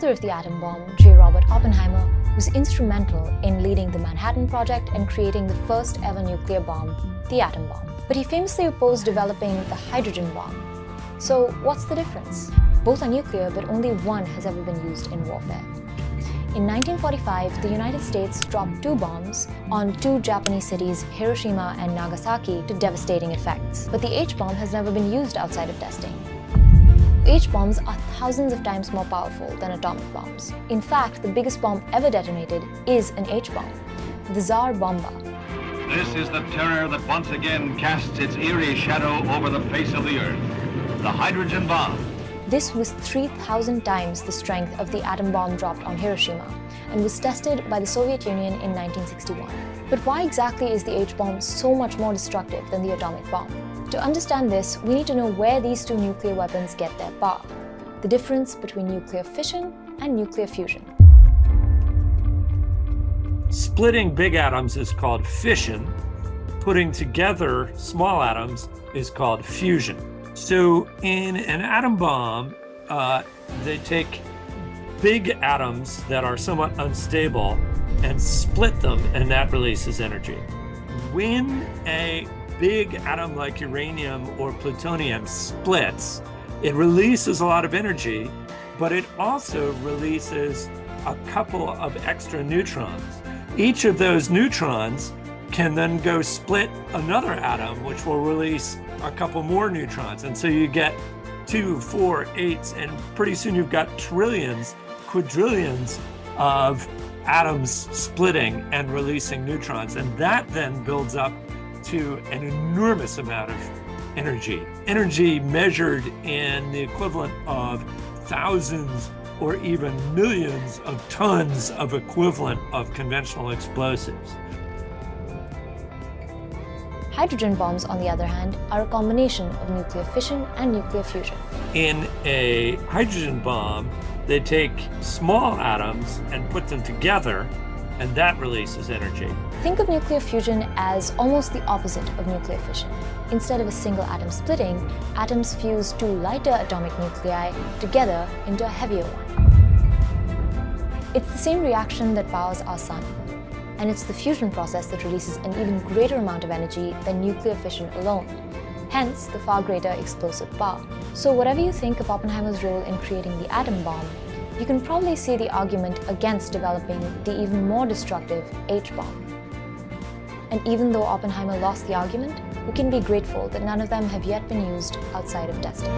author of the atom bomb, J. Robert Oppenheimer, was instrumental in leading the Manhattan Project and creating the first ever nuclear bomb, the atom bomb. But he famously opposed developing the hydrogen bomb. So what's the difference? Both are nuclear, but only one has ever been used in warfare. In 1945, the United States dropped two bombs on two Japanese cities, Hiroshima and Nagasaki, to devastating effects. But the H-bomb has never been used outside of testing. H-bombs are thousands of times more powerful than atomic bombs. In fact, the biggest bomb ever detonated is an H-bomb, the Tsar Bomba. This is the terror that once again casts its eerie shadow over the face of the Earth. The hydrogen bomb. This was 3,000 times the strength of the atom bomb dropped on Hiroshima and was tested by the Soviet Union in 1961. But why exactly is the H-bomb so much more destructive than the atomic bomb? To understand this, we need to know where these two nuclear weapons get their power, the difference between nuclear fission and nuclear fusion. Splitting big atoms is called fission. Putting together small atoms is called fusion. So in an atom bomb, they take big atoms that are somewhat unstable and split them, and that releases energy. When a big atom like uranium or plutonium splits, it releases a lot of energy, but it also releases a couple of extra neutrons. Each of those neutrons can then go split another atom, which will release a couple more neutrons. And so you get 2, 4, 8, and pretty soon you've got trillions, quadrillions of atoms splitting and releasing neutrons. And that then builds up to an enormous amount of energy. Energy measured in the equivalent of thousands or even millions of tons of equivalent of conventional explosives. Hydrogen bombs, on the other hand, are a combination of nuclear fission and nuclear fusion. In a hydrogen bomb, they take small atoms and put them together, and that releases energy. Think of nuclear fusion as almost the opposite of nuclear fission. Instead of a single atom splitting, atoms fuse two lighter atomic nuclei together into a heavier one. It's the same reaction that powers our sun, and it's the fusion process that releases an even greater amount of energy than nuclear fission alone, hence the far greater explosive power. So whatever you think of Oppenheimer's role in creating the atom bomb, you can probably see the argument against developing the even more destructive H-bomb. And even though Oppenheimer lost the argument, we can be grateful that none of them have yet been used outside of testing.